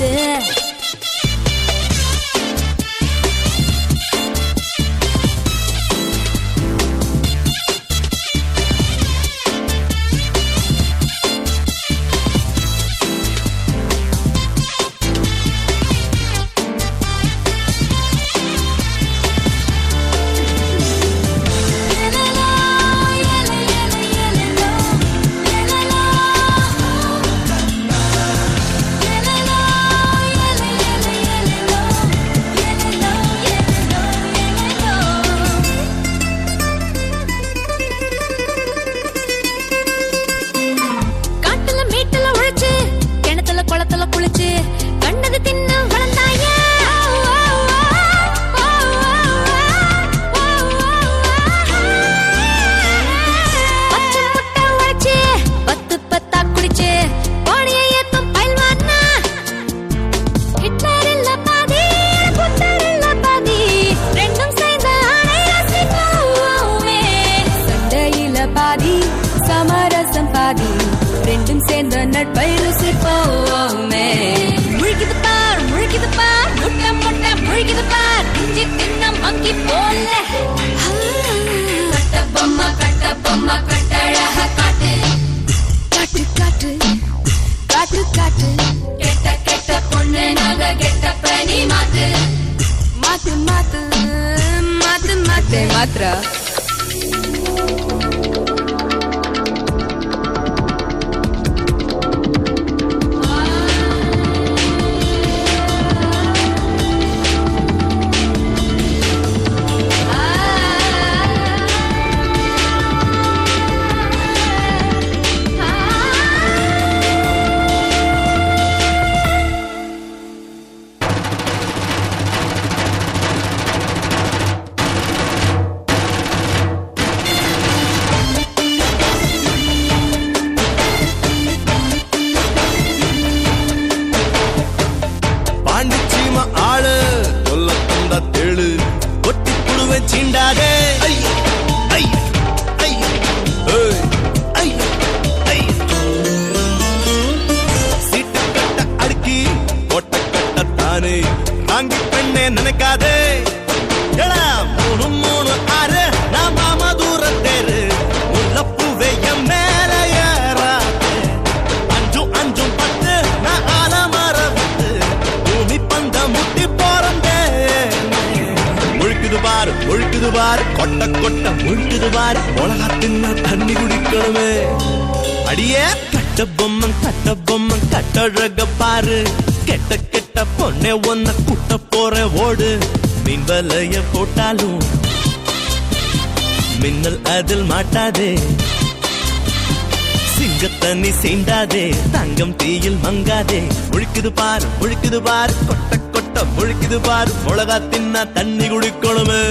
மாத்து. கண்டது தின்னு வளர்ந்தாய பச்சை முட்டை உழைச்சு 10 10 குடிச்சு பாடிய ஏத்தும் பயில்வானா. ஹிட்லர் இல்ல பாதி புத்தர் இல்ல பாதி ரெண்டும் சேர்ந்த ஆணை ரசிப்போமே. சண்டையில பாதி சமரசம் பாதி ரெண்டும் சேர்ந்த நட்பை ருசிப்போமே. முழுகிது பார் முழுகிது பார் முட்டை முட்டை முழுகிது பார் இஞ்சி தின்ன மங்கி போல. கட்ட பொம்மை கட்டழக காட்டு காட்டு காட்டு காட்டு காட்டு. கெட்ட கெட்ட பொண்ணு நாங்க கெட்ட பணி மாத்து மாத்து மாத்து மாத்து மாத்து மாத்ரா. ஆளு சொல்ல தந்த தேளு ஒட்டி புடுவை சீண்டாதே. சீட்டு கட்ட அடுக்கி ஒட்ட கட்டத்தானே தாங்கி பெண்ணே நினைக்காதே. 3 3 6 நான் மாமா தூர தேரு முல்லப்பூவே என் மேல ஏறாது. 5 5 10 நான் ஆலமர விட்டு பூமி பந்த முட்டி போறந்தே. முழுக்குது பாரு கொட்ட கொட்ட முழுக்குது பாரு உலகா தின்ன தண்ணி குடிக்கணுமே. அடியே கட்ட பொம்மை கட்டழக பாரு கெட்ட கெட்ட பொண்ணே ஒன்ன குட்ட போற ஓடு. மீன் வலைய போட்டாலும் மின்னல் அதில் மாட்டாதே. சிங்கத்தண்ணி சீண்டாதே தங்கம் தீயில் மங்காதே. முழுக்குது பாரு கொட்ட கொட்ட முழுக்குது பாரு உலகா தின்னா தண்ணி குடிக்கணுமே.